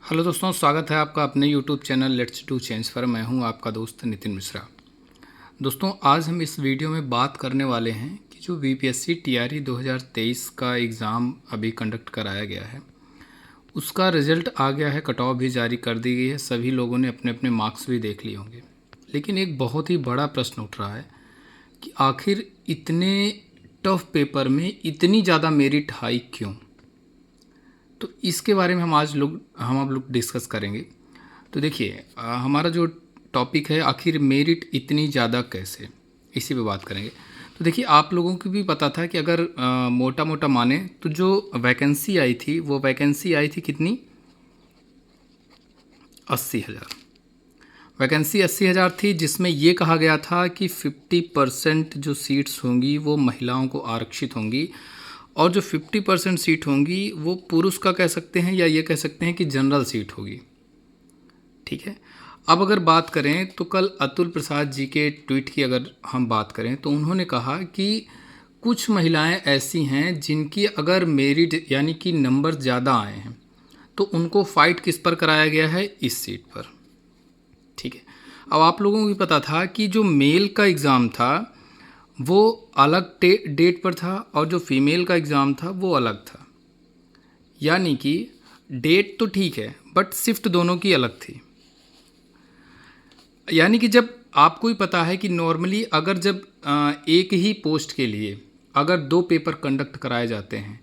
Hello दोस्तों, स्वागत है आपका अपने YouTube channel let's do change पर। मैं हूं आपका दोस्त नितिन मिश्रा। दोस्तों, आज हम इस वीडियो में बात करने वाले हैं कि जो बीपीएससी टीआरई 2023 का एग्ज़ाम अभी कंडक्ट कराया गया है, उसका रिज़ल्ट आ गया है, कट ऑफ भी जारी कर दी गई है, सभी लोगों ने अपने अपने मार्क्स भी देख लिए होंगे। लेकिन एक बहुत ही बड़ा प्रश्न उठ रहा है कि आखिर इतने टफ पेपर में इतनी ज़्यादा मेरिट हाई क्यों। तो इसके बारे में हम आप लोग डिस्कस करेंगे। तो देखिए, हमारा जो टॉपिक है, आखिर मेरिट इतनी ज़्यादा कैसे, इसी पे बात करेंगे। तो देखिए, आप लोगों को भी पता था कि अगर मोटा मोटा माने तो जो वैकेंसी आई थी, वो वैकेंसी आई थी कितनी, 80,000 वैकेंसी 80,000 थी, जिसमें ये कहा गया था कि 50% जो सीट्स होंगी वो महिलाओं को आरक्षित होंगी, और जो 50% सीट होंगी वो पुरुष का कह सकते हैं, या ये कह सकते हैं कि जनरल सीट होगी। ठीक है। अब अगर बात करें तो कल अतुल प्रसाद जी के ट्वीट की अगर हम बात करें तो उन्होंने कहा कि कुछ महिलाएं ऐसी हैं जिनकी अगर मेरिट यानी कि नंबर ज़्यादा आए हैं तो उनको फाइट किस पर कराया गया है, इस सीट पर। ठीक है। अब आप लोगों को भी पता था कि जो मेल का एग्ज़ाम था वो अलग डेट पर था, और जो फीमेल का एग्ज़ाम था वो अलग था। यानी कि डेट तो ठीक है, बट शिफ्ट दोनों की अलग थी। यानी कि जब आपको ही पता है कि नॉर्मली अगर जब एक ही पोस्ट के लिए अगर 2 पेपर कंडक्ट कराए जाते हैं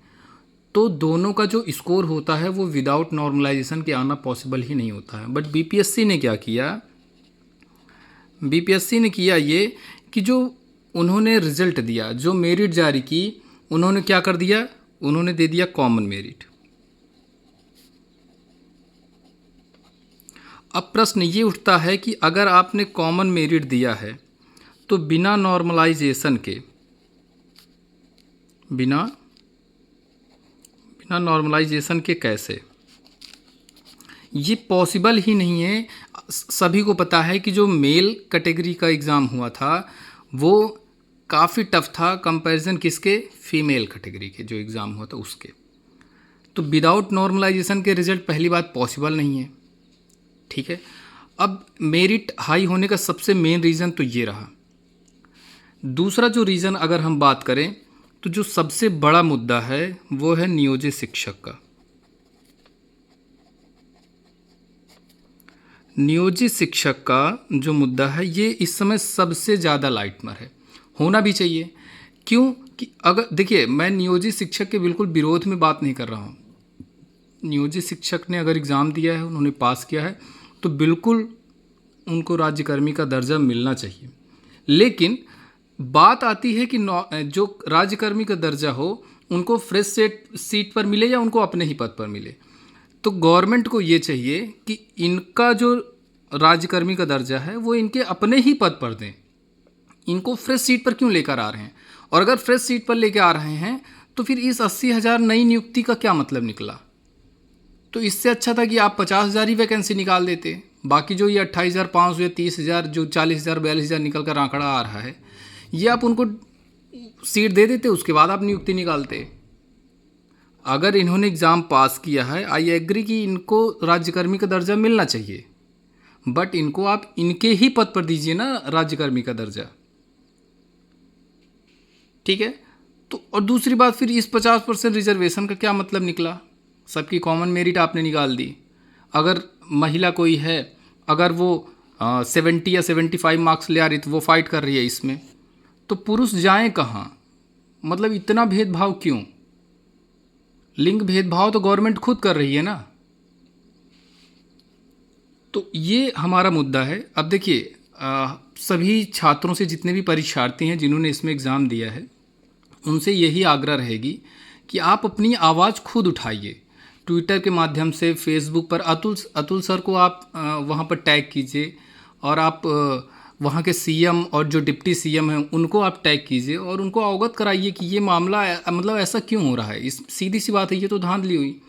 तो दोनों का जो स्कोर होता है वो विदाउट नॉर्मलाइजेशन के आना पॉसिबल ही नहीं होता है। बट बीपीएससी ने क्या किया, बीपीएससी ने किया ये कि जो उन्होंने रिजल्ट दिया, जो मेरिट जारी की, उन्होंने क्या कर दिया, उन्होंने दे दिया कॉमन मेरिट। अब प्रश्न ये उठता है कि अगर आपने कॉमन मेरिट दिया है तो बिना नॉर्मलाइजेशन के, बिना नॉर्मलाइजेशन के कैसे, ये पॉसिबल ही नहीं है। सभी को पता है कि जो मेल कैटेगरी का एग्ज़ाम हुआ था वो काफ़ी टफ था कंपैरिजन किसके, फीमेल कैटेगरी के जो एग्ज़ाम हुआ था उसके। तो विदाउट नॉर्मलाइजेशन के रिजल्ट पहली बात पॉसिबल नहीं है। ठीक है। अब मेरिट हाई होने का सबसे मेन रीज़न तो ये रहा। दूसरा जो रीज़न अगर हम बात करें तो जो सबसे बड़ा मुद्दा है वो है नियोजित शिक्षक का। नियोजित शिक्षक का जो मुद्दा है ये इस समय सबसे ज़्यादा लाइटमर है, होना भी चाहिए। क्यों कि अगर देखिए, मैं नियोजित शिक्षक के बिल्कुल विरोध में बात नहीं कर रहा हूँ। नियोजित शिक्षक ने अगर एग्ज़ाम दिया है, उन्होंने पास किया है, तो बिल्कुल उनको राज्यकर्मी का दर्जा मिलना चाहिए। लेकिन बात आती है कि जो राज्यकर्मी का दर्जा हो उनको फ्रेश सीट पर मिले या उनको अपने ही पद पर मिले। तो गवर्नमेंट को ये चाहिए कि इनका जो राज्यकर्मी का दर्जा है वो इनके अपने ही पद पर दें। इनको फ्रेश सीट पर क्यों लेकर आ रहे हैं, और अगर फ्रेश सीट पर लेकर आ रहे हैं तो फिर इस 80,000 नई नियुक्ति का क्या मतलब निकला। तो इससे अच्छा था कि आप 50,000 ही वैकेंसी निकाल देते। बाकी जो ये 28,500 या 30,000, जो 40,000 42,000 निकल कर आंकड़ा आ रहा है, ये आप उनको सीट दे देते, उसके बाद आप नियुक्ति निकालते। अगर इन्होंने एग्ज़ाम पास किया है, आई एग्री कि इनको राज्यकर्मी का दर्जा मिलना चाहिए, बट इनको आप इनके ही पद पर दीजिए ना राज्यकर्मी का दर्जा। ठीक है। तो और दूसरी बात, फिर इस 50% रिजर्वेशन का क्या मतलब निकला। सबकी कॉमन मेरिट आपने निकाल दी। अगर महिला कोई है, अगर वो 70 या 75 मार्क्स ले आ रही तो वो फाइट कर रही है इसमें, तो पुरुष जाएं कहाँ। मतलब इतना भेदभाव क्यों। लिंग भेदभाव तो गवर्नमेंट खुद कर रही है ना। तो ये हमारा मुद्दा है। अब देखिए, सभी छात्रों से, जितने भी परीक्षार्थी हैं जिन्होंने इसमें एग्ज़ाम दिया है, उनसे यही आग्रह रहेगी कि आप अपनी आवाज़ खुद उठाइए। ट्विटर के माध्यम से, फेसबुक पर अतुल सर को आप वहाँ पर टैग कीजिए, और आप वहाँ के सीएम और जो डिप्टी सीएम हैं उनको आप टैग कीजिए और उनको अवगत कराइए कि ये मामला मतलब ऐसा क्यों हो रहा है। इस सीधी सी बात है, ये तो धांधली हुई।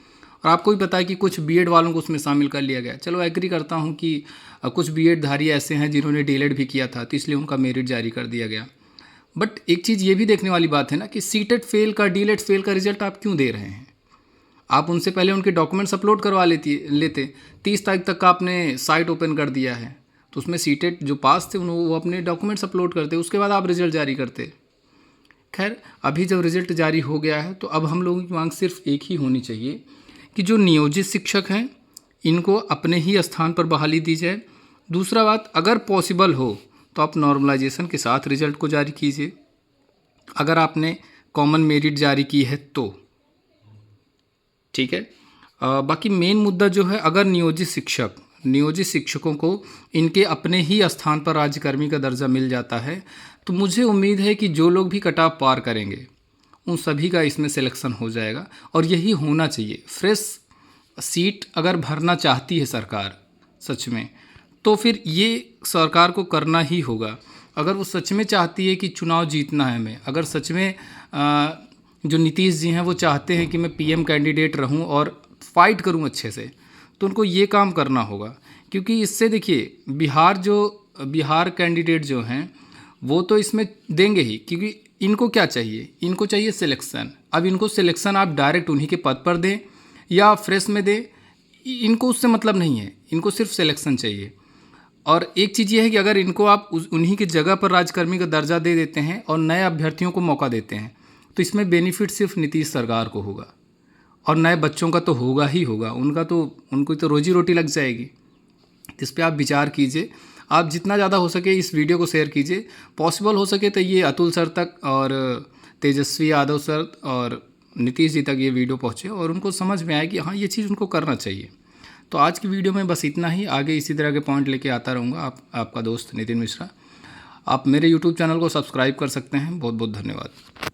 और आपको भी पता है कि कुछ बीएड वालों को उसमें शामिल कर लिया गया। चलो, एग्री करता हूँ कि कुछ बीएड धारी ऐसे हैं जिन्होंने डीएलएड भी किया था, तो इसलिए उनका मेरिट जारी कर दिया गया। बट एक चीज़ ये भी देखने वाली बात है ना कि सीटेट फेल का, डीएलएड फेल का रिजल्ट आप क्यों दे रहे हैं। आप उनसे पहले उनके डॉक्यूमेंट्स अपलोड करवा लेते। 30 तारीख तक का आपने साइट ओपन कर दिया है, तो उसमें सीटेट जो पास थे वो अपने डॉक्यूमेंट्स अपलोड करते, उसके बाद आप रिजल्ट जारी करते। खैर, अभी जब रिजल्ट जारी हो गया है तो अब हम लोगों की मांग सिर्फ एक ही होनी चाहिए कि जो नियोजित शिक्षक हैं इनको अपने ही स्थान पर बहाली दी जाए। दूसरा बात, अगर पॉसिबल हो तो आप नॉर्मलाइजेशन के साथ रिजल्ट को जारी कीजिए, अगर आपने कॉमन मेरिट जारी की है तो ठीक है। बाकी मेन मुद्दा जो है, अगर नियोजित शिक्षकों को इनके अपने ही स्थान पर राज्यकर्मी का दर्जा मिल जाता है तो मुझे उम्मीद है कि जो लोग भी कटाव पार करेंगे उन सभी का इसमें सिलेक्शन हो जाएगा, और यही होना चाहिए। फ्रेश सीट अगर भरना चाहती है सरकार सच में, तो फिर ये सरकार को करना ही होगा। अगर वो सच में चाहती है कि चुनाव जीतना है हमें, अगर सच में जो नीतीश जी हैं वो चाहते हैं कि मैं पीएम कैंडिडेट रहूं और फाइट करूं अच्छे से, तो उनको ये काम करना होगा। क्योंकि इससे देखिए, बिहार कैंडिडेट जो हैं वो तो इसमें देंगे ही, क्योंकि इनको क्या चाहिए, इनको चाहिए सिलेक्शन। अब इनको सिलेक्शन आप डायरेक्ट उन्हीं के पद पर दें या फ्रेश में दें, इनको उससे मतलब नहीं है, इनको सिर्फ सिलेक्शन चाहिए। और एक चीज़ ये है कि अगर इनको आप उन्हीं की जगह पर राजकर्मी का दर्जा दे देते हैं और नए अभ्यर्थियों को मौका देते हैं, तो इसमें बेनिफिट सिर्फ नीतीश सरकार को होगा और नए बच्चों का तो होगा ही होगा, उनको तो रोजी रोटी लग जाएगी। इस पर आप विचार कीजिए। आप जितना ज़्यादा हो सके इस वीडियो को शेयर कीजिए, पॉसिबल हो सके तो ये अतुल सर तक और तेजस्वी यादव सर और नीतीश जी तक ये वीडियो पहुँचे और उनको समझ में आए कि हाँ, ये चीज़ उनको करना चाहिए। तो आज की वीडियो में बस इतना ही, आगे इसी तरह के पॉइंट लेके आता रहूँगा। आपका दोस्त नितिन मिश्रा। आप मेरे यूट्यूब चैनल को सब्सक्राइब कर सकते हैं। बहुत बहुत धन्यवाद।